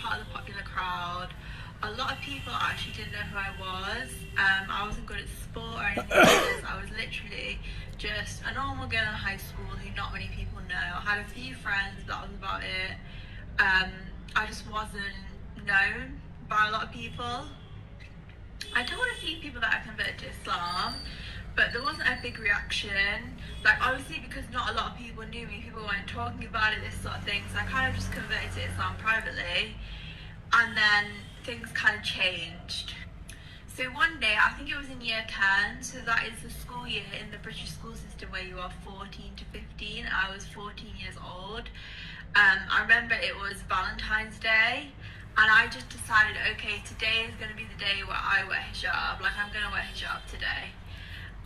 part of the popular crowd. A lot of people actually didn't know who I was. I wasn't good at sport or anything like this. I was literally just a normal girl in high school who not many people know. I had a few friends, but that was about it. I just wasn't known by a lot of people. I told a few people that I converted to Islam, but there wasn't a big reaction. Like, obviously, because not a lot of people knew me, people weren't talking about it, this sort of thing, so I kind of just converted to Islam privately, and then things kind of changed. So one day, I think it was in year 10, so that is the school year in the British school system where you are 14 to 15. I was 14 years old. I remember it was Valentine's Day, and I just decided, okay, today is going to be the day where I wear hijab. Like, I'm going to wear hijab today.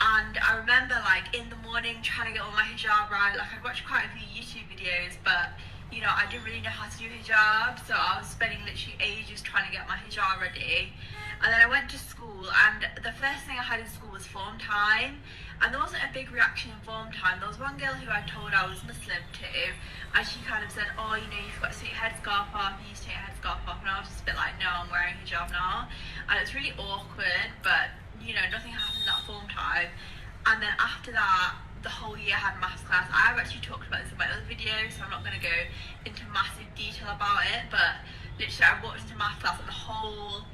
And I remember, like, in the morning trying to get all my hijab right. Like, I'd watched quite a few YouTube videos, but, you know, I didn't really know how to do hijab, so I was spending literally ages trying to get my hijab ready. And then I went to school, and the first thing I had in school was form time, and there wasn't a big reaction in form time. There was one girl who I told I was Muslim to, and she kind of said, oh, you know, you've got to take your headscarf off, you need to take your headscarf off, and I was just a bit like, no, I'm wearing hijab now. And it's really awkward, but, you know, nothing happened at form time. And then after that, the whole year I had maths class. I have actually talked about this in my other videos, so I'm not going to go into massive detail about it, but literally I walked into maths class and the whole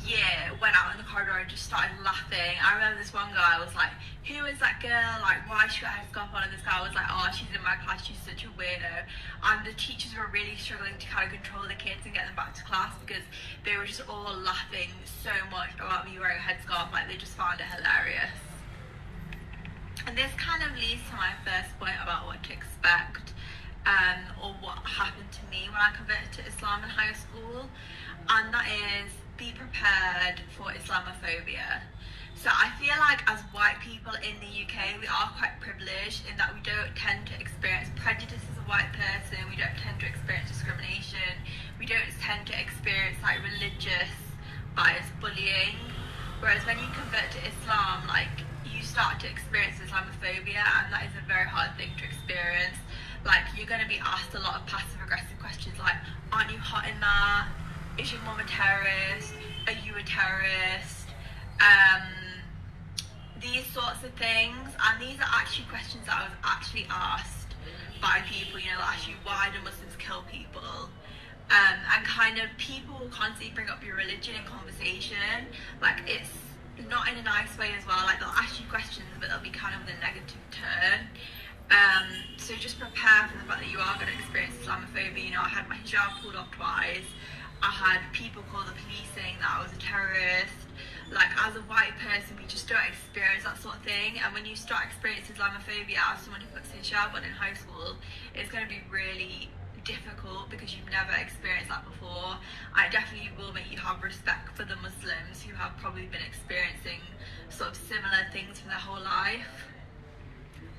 year went out in the corridor and just started laughing. I remember this one guy was like, who is that girl? Like, why she got her headscarf on? And this guy was like, oh, she's in my class, she's such a weirdo. And the teachers were really struggling to kind of control the kids and get them back to class because they were just all laughing so much about me wearing a headscarf. Like, they just found it hilarious. And this kind of leads to my first point about what to expect, or what happened to me when I converted to Islam in high school, and that is, be prepared for Islamophobia. So I feel like as white people in the UK, we are quite privileged in that we don't tend to experience prejudice as a white person, we don't tend to experience discrimination, we don't tend to experience like religious bias bullying, whereas when you convert to Islam, like, you start to experience Islamophobia, and that is a very hard thing to experience. Like, you're going to be asked a lot of passive aggressive questions like, aren't you hot in that? Is your mum a terrorist? Are you a terrorist? These sorts of things, and these are actually questions that I was actually asked by people, you know, actually, why do Muslims kill people? And kind of people will constantly bring up your religion in conversation, like, it's not in a nice way as well. Like, they'll ask you questions, but they'll be kind of with a negative turn. So just prepare for the fact that you are going to experience Islamophobia. You know, I had my hijab pulled off twice. I had people call the police saying that I was a terrorist. Like, as a white person, we just don't experience that sort of thing. And when you start experiencing Islamophobia as someone who puts hijab on in high school, it's going to be really difficult because you've never experienced that before. And it definitely will make you have respect for the Muslims who have probably been experiencing sort of similar things for their whole life.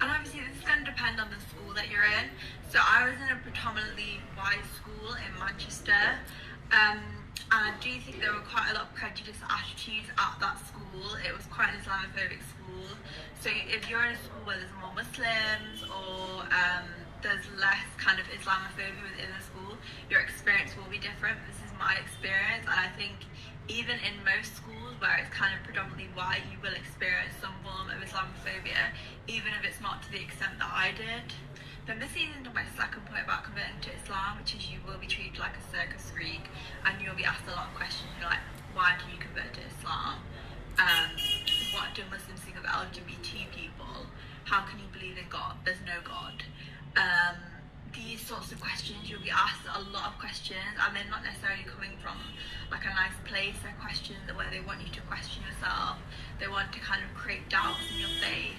And obviously this is going to depend on the school that you're in. So I was in a predominantly white school in Manchester, and I do think there were quite a lot of prejudiced attitudes at that school. It was quite an Islamophobic school. So if you're in a school where there's more Muslims, or there's less kind of Islamophobia within the school, your experience will be different. This is my experience, and I think even in most schools where it's kind of predominantly white, you will experience some form of Islamophobia, even if it's not to the extent that I did. Then this leads into my second point about converting to Islam, which is you will be treated like a circus freak, and you'll be asked a lot of questions, you know, like, why do you convert to Islam? What do Muslims think of LGBT people? How can you believe in God? There's no God. These sorts of questions, you'll be asked a lot of questions, and they're not necessarily coming from like a nice place. They're questions where they want you to question yourself, they want to kind of create doubts in your faith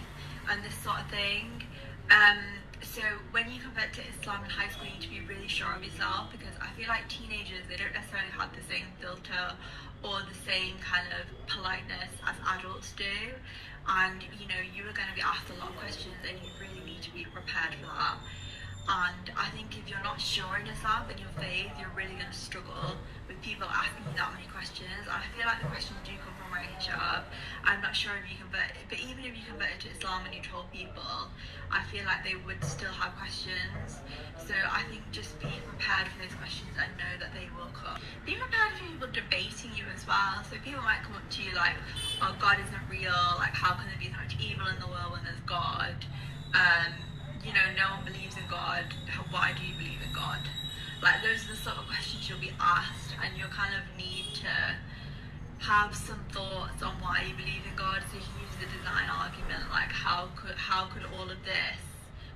and this sort of thing. So when you convert to Islam in high school, you need to be really sure of yourself, because I feel like teenagers, they don't necessarily have the same filter or the same kind of politeness as adults do, and you know, you are going to be asked a lot of questions and you really need to be prepared for that. And I think if you're not sure in yourself and your faith, you're really going to struggle with people asking you that many questions. And I feel like the questions do come from wearing hijab. I'm not sure if you convert, but even if you converted to Islam and you told people, I feel like they would still have questions. So I think just be prepared for those questions and know that they will come. Be prepared for people debating you as well. So people might come up to you like, oh, God isn't real, like how can there be so much evil in the world when there's God? No one believes in God. Why do you believe in God? Like, those are the sort of questions you'll be asked, and you'll kind of need to have some thoughts on why you believe in God. So you can use the design argument, like how could all of this,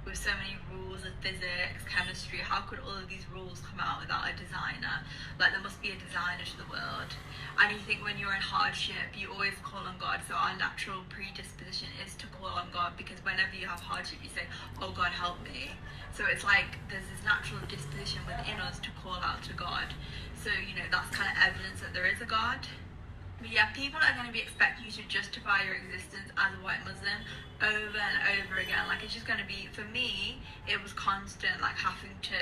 with so many rules of physics, chemistry, how could all of these rules come out without a designer? Like, there must be a designer to the world. And you think when you're in hardship, you always call on God. So our natural predisposition is to call on God, because whenever you have hardship, you say, oh God, help me. So it's like there's this natural disposition within us to call out to God. So, that's kind of evidence that there is a God. But yeah, people are going to be expecting you to justify your existence as a white Muslim over and over again. Like, it's just going to be, for me, it was constant, like having to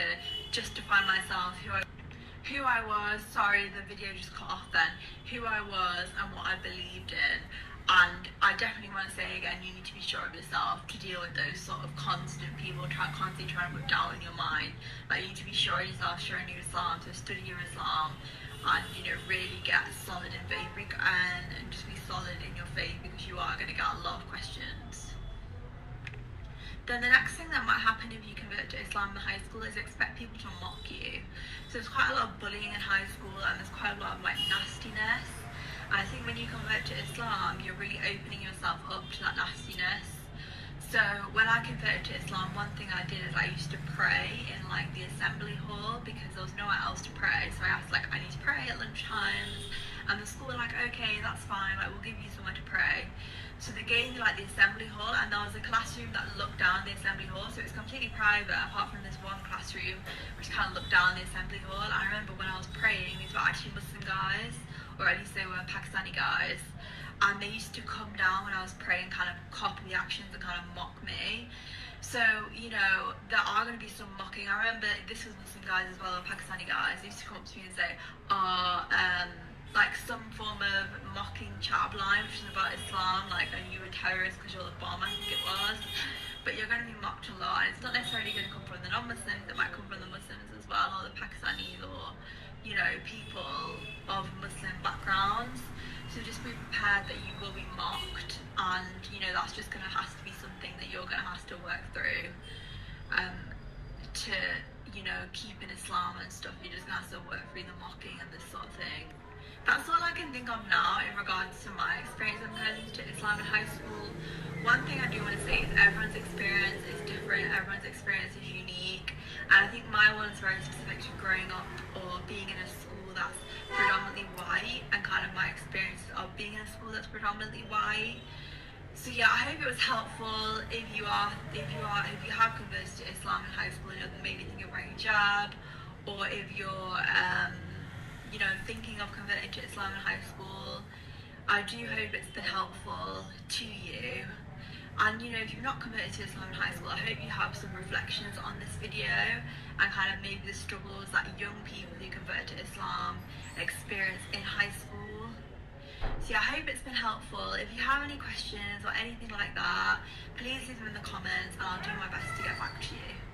justify myself, who I was, sorry, the video just cut off then, who I was and what I believed in. And I definitely want to say again, you need to be sure of yourself to deal with those sort of constant people constantly trying to put doubt in your mind. Like, you need to be sure of yourself, sure in your Islam, so study your Islam, and really get solid in faith and just be solid in your faith, because you are going to get a lot of questions. Then the next thing that might happen if you convert to Islam in high school is expect people to mock you. So there's quite a lot of bullying in high school, and there's quite a lot of like nastiness. And I think when you convert to Islam, you're really opening yourself up to that nastiness. So when I converted to Islam, one thing I did is I used to pray in like the assembly hall, because there was nowhere else to pray. So I asked, like, I need to pray at lunch times, and the school were like, okay, that's fine, like, we'll give you somewhere to pray. So they gave me like the assembly hall, and there was a classroom that looked down the assembly hall, so it was completely private apart from this one classroom which kind of looked down the assembly hall. And I remember when I was praying, these were actually Muslim guys, or at least they were Pakistani guys, and they used to come down when I was praying, kind of copy the actions and kind of mock me. So, there are going to be some mocking. I remember this was Muslim guys as well, or Pakistani guys. They used to come up to me and say, like some form of mocking chat line, which is about Islam, like, are you a terrorist because you're a bomb, I think it was. But you're going to be mocked a lot, and it's not necessarily going to come from the non-Muslims, it might come from the Muslims as well, or the Pakistanis, or, people of Muslim backgrounds. So just be prepared that you will be mocked, and that's just going to have to be something that you're going to have to work through to keep in Islam and stuff. You're just going to have to work through the mocking and this sort of thing. That's all I can think of now in regards to my experience of converting to Islam in high school. One thing I do want to say is everyone's experience is different, everyone's experience is unique, and I think my one's very specific to growing up or being in a school that's predominantly white, and kind of my experience of being in a school that's predominantly white. So yeah, I hope it was helpful. If you have converted to Islam in high school and you're maybe thinking of wearing hijab, or if you're thinking of converting to Islam in high school, I do hope it's been helpful to you. And if you've not converted to Islam in high school, I hope you have some reflections on this video and kind of maybe the struggles that young people who convert to Islam experience in high school. So yeah, I hope it's been helpful. If you have any questions or anything like that, please leave them in the comments and I'll do my best to get back to you.